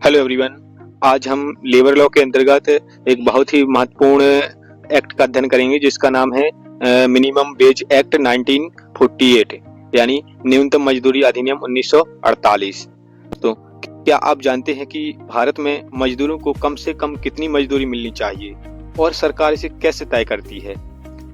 Hello everyone. आज हम labour law के अंतर्गत एक बहुत ही महत्वपूर्ण एक्ट का अध्ययन करेंगे जिसका नाम है मिनिमम वेज एक्ट 1948 यानी न्यूनतम मजदूरी अधिनियम 1948। तो क्या आप जानते हैं कि भारत में मजदूरों को कम से कम कितनी मजदूरी मिलनी चाहिए और सरकार इसे कैसे तय करती है?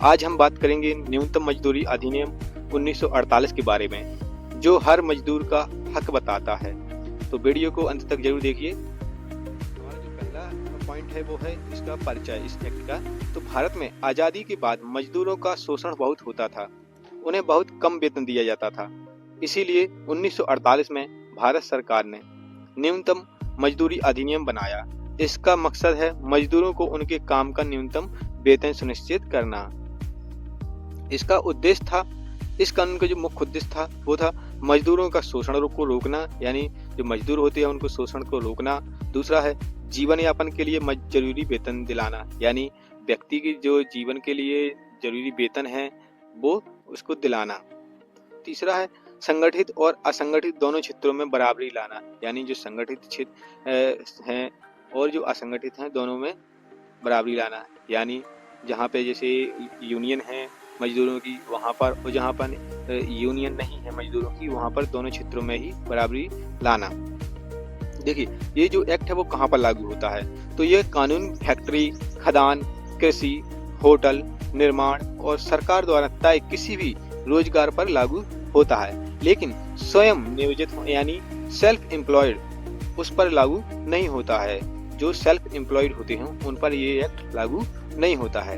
आज हम बात करेंगे न्यूनतम मजदूरी अधिनियम 1948 के बारे में, जो हर मजदूर का हक बताता है। तो वीडियो को अंत तक जरूर देखिए। हमारा जो पहला पॉइंट है वो है इसका परिचय इस एक्ट का। तो भारत में आजादी के बाद मजदूरों का शोषण बहुत होता था, उन्हें बहुत कम वेतन दिया जाता था। इसीलिए 1948 में भारत सरकार ने न्यूनतम मजदूरी अधिनियम बनाया। इसका मकसद है मजदूरों को उनके काम का न्यूनतम वेतन सुनिश्चित करना। इसका उद्देश्य था, इस कानून का जो मुख्य उद्देश्य था वो था मजदूरों का शोषण को रोकना, यानी जो मजदूर होते हैं उनको शोषण को रोकना। दूसरा है जीवन यापन के लिए जरूरी वेतन दिलाना, यानी व्यक्ति की जो जीवन के लिए जरूरी वेतन है वो उसको दिलाना। तीसरा है संगठित और असंगठित दोनों क्षेत्रों में बराबरी लाना, यानी जो संगठित क्षेत्र हैं और जो असंगठित हैं दोनों में बराबरी लाना। यानी जहाँ पे जैसे यूनियन है मजदूरों की वहाँ पर, और जहाँ पर यूनियन नहीं है मजदूरों की वहाँ पर दोनों क्षेत्रों में ही बराबरी लाना। देखिए ये जो एक्ट है वो कहाँ पर लागू होता है, तो ये कानून फैक्ट्री, खदान, कृषि, होटल, निर्माण और सरकार द्वारा तय किसी भी रोजगार पर लागू होता है, लेकिन स्वयं नियोजित यानी सेल्फ एम्प्लॉयड उस पर लागू नहीं होता है। जो सेल्फ एम्प्लॉयड होते हैं उन पर ये एक्ट लागू नहीं होता है।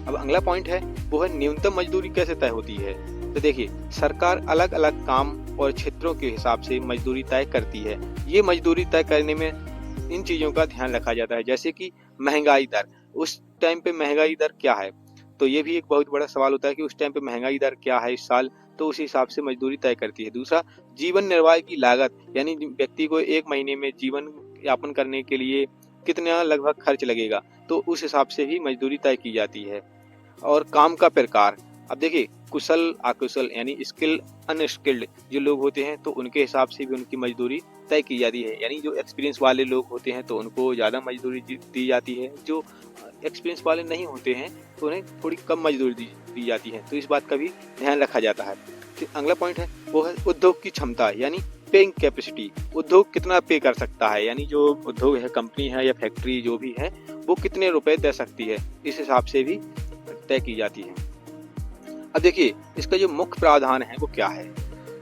अब अगला पॉइंट है वो है न्यूनतम मजदूरी कैसे तय होती है। तो देखिए सरकार अलग अलग काम और क्षेत्रों के हिसाब से मजदूरी तय करती है। ये मजदूरी तय करने में इन चीजों का ध्यान रखा जाता है, जैसे कि महंगाई दर। उस टाइम पे महंगाई दर क्या है, तो ये भी एक बहुत बड़ा सवाल होता है कि उस टाइम पे महंगाई दर क्या है इस साल, तो उस हिसाब से मजदूरी तय करती है। दूसरा जीवन निर्वाह की लागत, यानी व्यक्ति को एक महीने में जीवन यापन करने के लिए कितना लगभग खर्च लगेगा, तो उस हिसाब से भी मजदूरी तय की जाती है। और काम का प्रकार, अब देखिए कुशल अकुशल यानी स्किल अनस्किल्ड जो लोग होते हैं तो उनके हिसाब से भी उनकी मजदूरी तय की जाती है। यानी जो एक्सपीरियंस वाले लोग होते हैं तो उनको ज़्यादा मजदूरी दी जाती है, जो एक्सपीरियंस वाले नहीं होते हैं तो उन्हें थोड़ी कम मजदूरी दी जाती है। तो इस बात का भी ध्यान रखा जाता है। फिर अगला पॉइंट है वो है उद्योग की क्षमता, यानी पेइंग कैपेसिटी। उद्योग कितना पे कर सकता है, यानी जो उद्योग है, कंपनी है या फैक्ट्री जो भी है, वो कितने रुपए दे सकती है, इस हिसाब से भी तय की जाती है। अब देखिए इसका जो मुख्य प्रावधान है वो क्या है,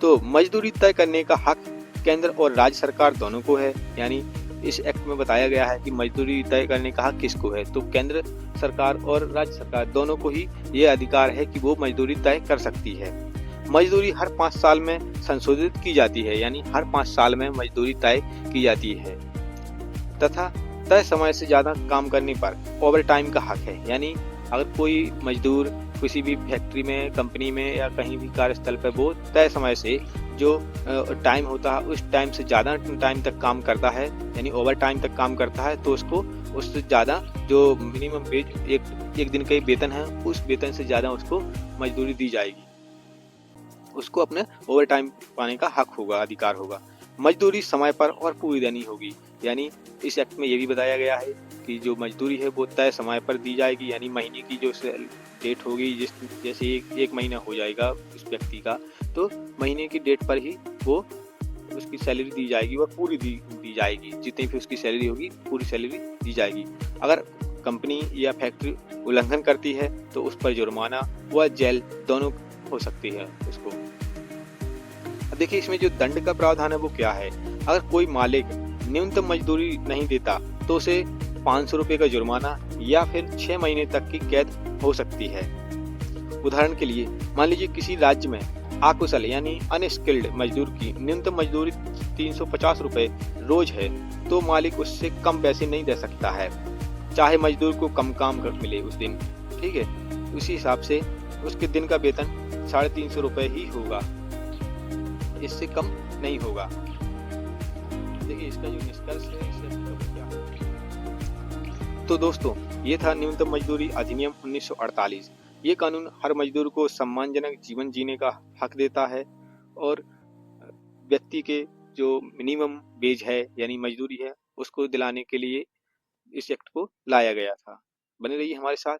तो मजदूरी तय करने का हक केंद्र और राज्य सरकार दोनों को है। यानी इस एक्ट में बताया गया है कि मजदूरी तय करने का हक किसको है, तो केंद्र सरकार और राज्य सरकार दोनों को ही ये अधिकार है कि वो मजदूरी तय कर सकती है। मजदूरी हर 5 साल में संशोधित की जाती है, यानी हर 5 साल में मजदूरी तय की जाती है। तथा तय समय से ज्यादा काम करने पर ओवर टाइम का हक है, यानी अगर कोई मजदूर किसी भी फैक्ट्री में, कंपनी में या कहीं भी कार्यस्थल पर वो तय समय से जो टाइम होता है उस टाइम से ज़्यादा टाइम तक काम करता है, यानी ओवर टाइम तक काम करता है, तो उसको उससे ज़्यादा जो मिनिमम वेज एक दिन का वेतन है उस वेतन से ज़्यादा उसको मजदूरी दी जाएगी। उसको अपने ओवर टाइम पाने का हक होगा, अधिकार होगा। मजदूरी समय पर और पूरी देनी होगी, यानी इस एक्ट में ये भी बताया गया है कि जो मजदूरी है वो तय समय पर दी जाएगी, यानी महीने की जो डेट होगी, जैसे एक महीना हो जाएगा उस व्यक्ति का, तो महीने की डेट पर ही वो उसकी सैलरी दी जाएगी, वह पूरी दी जाएगी। जितनी भी उसकी सैलरी होगी पूरी सैलरी दी जाएगी। अगर कंपनी या फैक्ट्री उल्लंघन करती है तो उस पर जुर्माना व जेल दोनों हो सकती है उसको। अब देखिए इसमें जो दंड का प्रावधान है वो क्या है। अगर कोई मालिक न्यूनतम मजदूरी नहीं देता तो उसे 500 रुपए का जुर्माना या फिर 6 महीने तक की कैद हो सकती है। उदाहरण के लिए मान लीजिए किसी राज्य में अकुशल यानी अनस्किल्ड मजदूर की न्यूनतम मजदूरी 350 रुपए रोज है, तो मालिक उससे कम पैसे नहीं दे सकता है, चाहे मजदूर को कम काम कर मिले उस दिन। ठीक है, उसी हिसाब से उसके दिन का वेतन 350 रुपए ही होगा, इससे कम नहीं होगा। देखिए इसका जो निष्कर्ष है इससे क्या है। तो दोस्तों ये था न्यूनतम मजदूरी अधिनियम 1948। ये कानून हर मजदूर को सम्मानजनक जीवन जीने का हक देता है और व्यक्ति के जो मिनिमम वेज है यानी मजदूरी है उसको दिलाने के लिए इस एक्ट को लाया गया था। बने रहिए हमारे साथ।